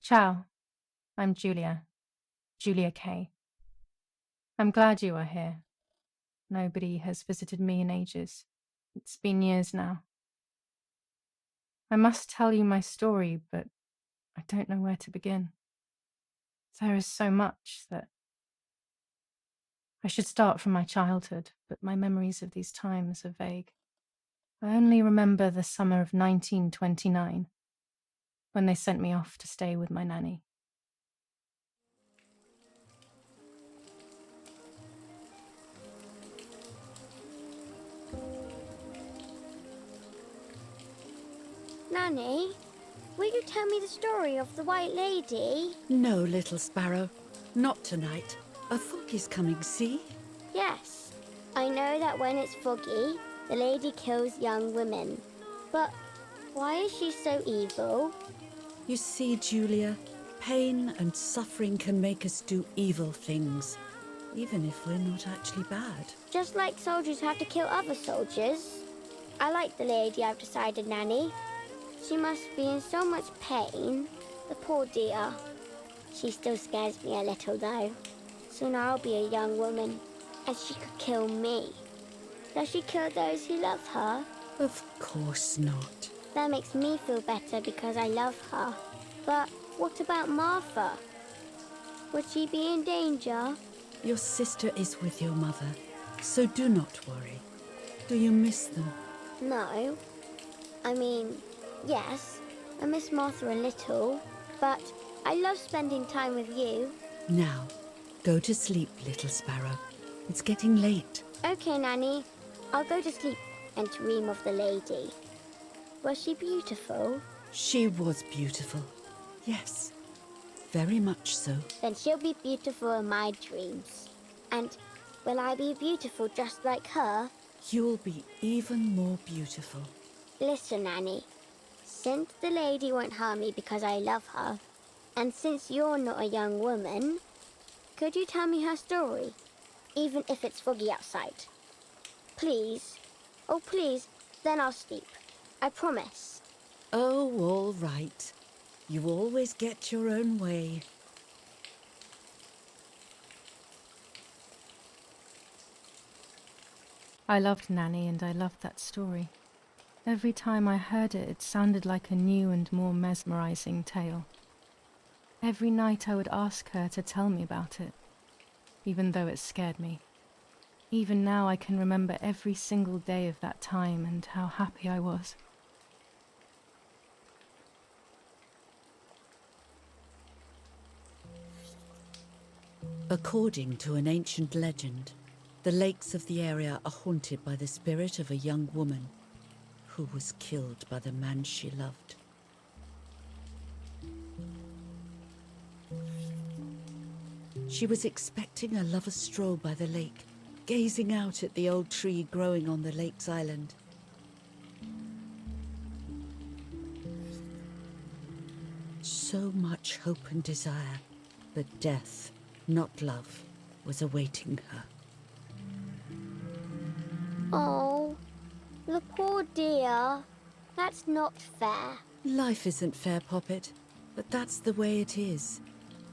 Ciao, I'm Julia K. I'm glad you are here. Nobody has visited me in ages. It's been years now. I must tell you my story, but I don't know where to begin. There is so much that I should start from my childhood, but my memories of these times are vague. I only remember the summer of 1929, when they sent me off to stay with my nanny. Nanny, will you tell me the story of the White Lady? No, little sparrow. Not tonight. A fog is coming, see? Yes, I know that when it's foggy, the lady kills young women. But why is she so evil? You see, Julia, pain and suffering can make us do evil things, even if we're not actually bad. Just like soldiers have to kill other soldiers. I like the lady, I've decided, Nanny. She must be in so much pain. The poor dear. She still scares me a little, though. Soon I'll be a young woman, and she could kill me. Does she kill those who love her? Of course not. That makes me feel better because I love her. But what about Martha? Would she be in danger? Your sister is with your mother, so do not worry. Do you miss them? No. I mean, yes, I miss Martha a little, but I love spending time with you. Now, go to sleep, little sparrow. It's getting late. Okay, Nanny. I'll go to sleep and dream of the lady. Was she beautiful? She was beautiful. Yes, very much so. Then she'll be beautiful in my dreams. And will I be beautiful just like her? You'll be even more beautiful. Listen, Nanny. Since the lady won't harm me because I love her, and since you're not a young woman, could you tell me her story, even if it's foggy outside? Please. Oh, please. Then I'll sleep. I promise. Oh, all right. You always get your own way. I loved Nanny and I loved that story. Every time I heard it, it sounded like a new and more mesmerizing tale. Every night I would ask her to tell me about it, even though it scared me. Even now I can remember every single day of that time and how happy I was. According to an ancient legend, the lakes of the area are haunted by the spirit of a young woman who was killed by the man she loved. She was expecting a lover's stroll by the lake, gazing out at the old tree growing on the lake's island. So much hope and desire, but death, not love, was awaiting her. Oh, the poor dear. That's not fair. Life isn't fair, Poppet, but that's the way it is,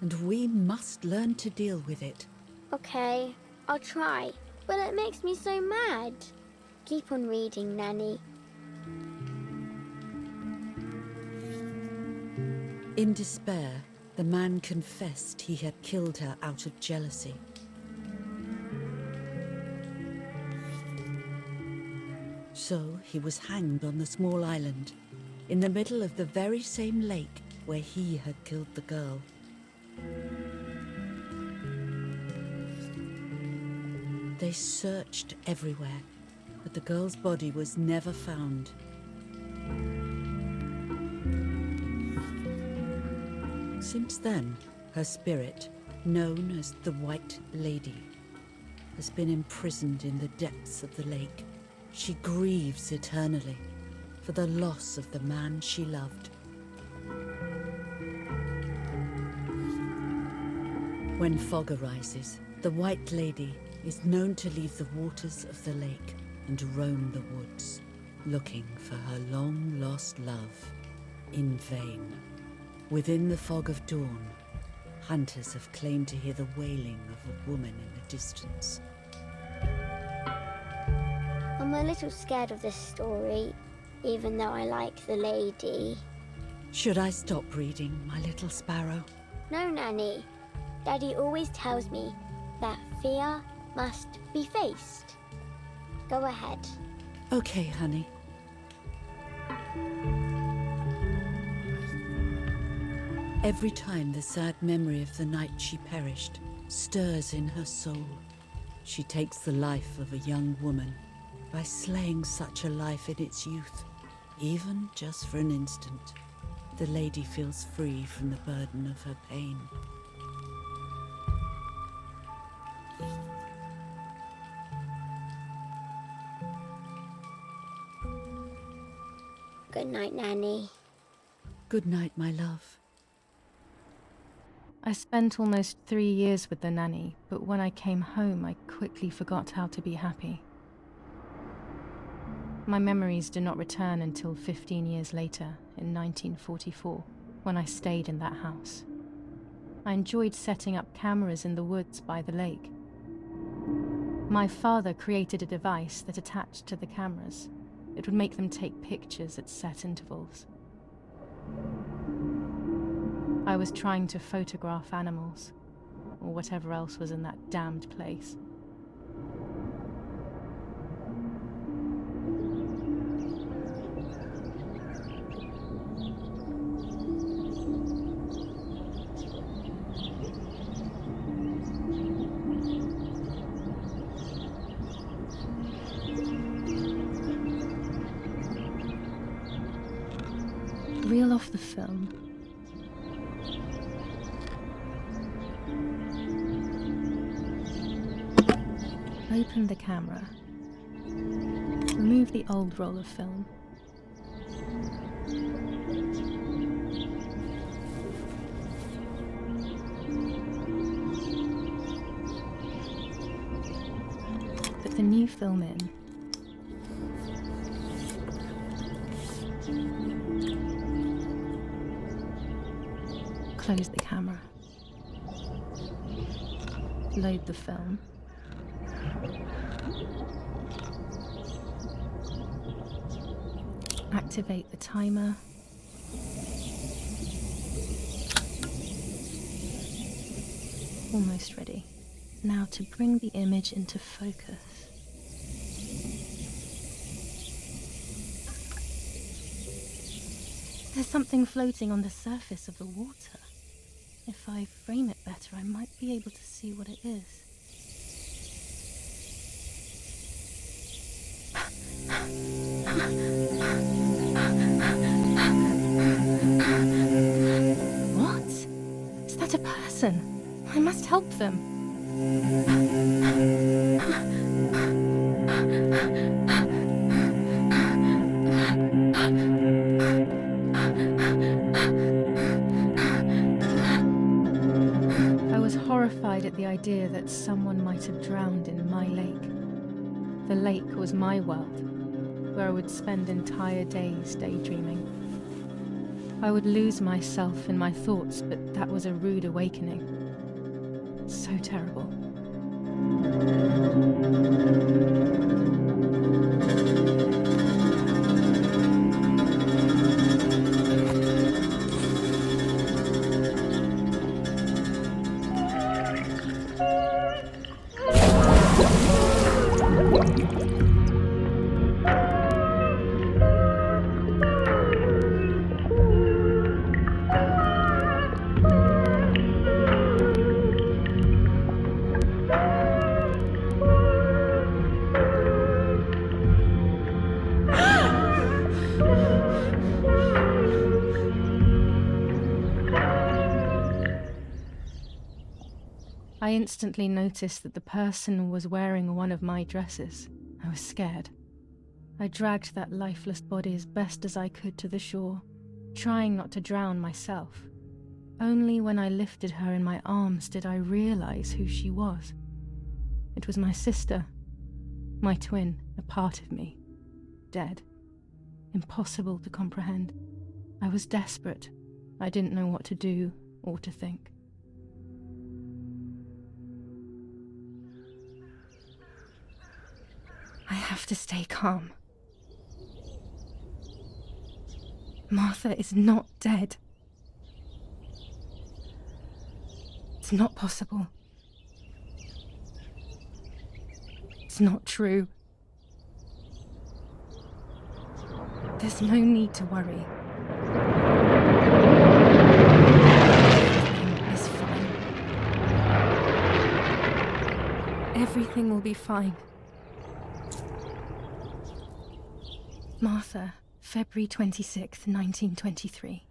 and we must learn to deal with it. Okay, I'll try. But it makes me so mad. Keep on reading, Nanny. In despair, the man confessed he had killed her out of jealousy. So he was hanged on the small island, in the middle of the very same lake where he had killed the girl. They searched everywhere, but the girl's body was never found. Since then, her spirit, known as the White Lady, has been imprisoned in the depths of the lake. She grieves eternally for the loss of the man she loved. When fog arises, the White Lady is known to leave the waters of the lake and roam the woods, looking for her long-lost love in vain. Within the fog of dawn, hunters have claimed to hear the wailing of a woman in the distance. I'm a little scared of this story, even though I like the lady. Should I stop reading, my little sparrow? No, Nanny. Daddy always tells me that fear must be faced. Go ahead. Okay, honey. Every time the sad memory of the night she perished stirs in her soul, she takes the life of a young woman by slaying such a life in its youth. Even just for an instant, the lady feels free from the burden of her pain. Good night, Nanny. Good night, my love. I spent almost 3 years with the nanny, but when I came home, I quickly forgot how to be happy. My memories do not return until 15 years later, in 1944, when I stayed in that house. I enjoyed setting up cameras in the woods by the lake. My father created a device that attached to the cameras. It would make them take pictures at set intervals. I was trying to photograph animals, or whatever else was in that damned place. Reel off the film. Open the camera. Remove the old roll of film. Put the new film in. Close the camera. Load the film. Activate the timer. Almost ready. Now to bring the image into focus. There's something floating on the surface of the water. If I frame it better, I might be able to see what it is. What? Is that a person? I must help them. I was horrified at the idea that someone might have drowned in my lake. The lake was my world, where I would spend entire days daydreaming. I would lose myself in my thoughts, but that was a rude awakening. So terrible. I instantly noticed that the person was wearing one of my dresses. I was scared. I dragged that lifeless body as best as I could to the shore, trying not to drown myself. Only when I lifted her in my arms did I realize who she was. It was my sister, my twin, a part of me, dead. Impossible to comprehend. I was desperate, I didn't know what to do or to think. I have to stay calm. Martha is not dead. It's not possible. It's not true. There's no need to worry. Everything is fine. Everything will be fine. Martha, February 26th, 1923.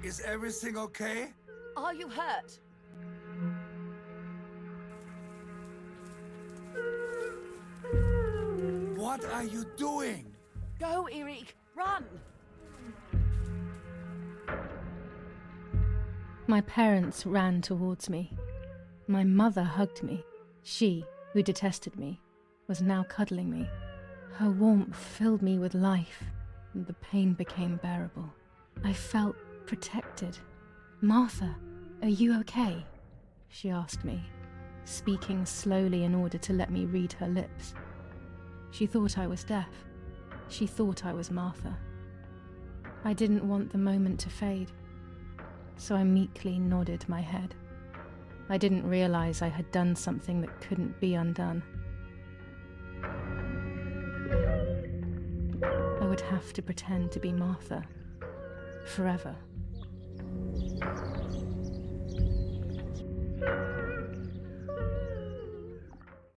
Is everything okay? Are you hurt? What are you doing? Go, Eric, run! My parents ran towards me. My mother hugged me. She, who detested me, was now cuddling me. Her warmth filled me with life, and the pain became bearable. I felt protected. "Martha, are you okay?" she asked me, speaking slowly in order to let me read her lips. She thought I was deaf. She thought I was Martha. I didn't want the moment to fade, so I meekly nodded my head. I didn't realize I had done something that couldn't be undone. I would have to pretend to be Martha forever.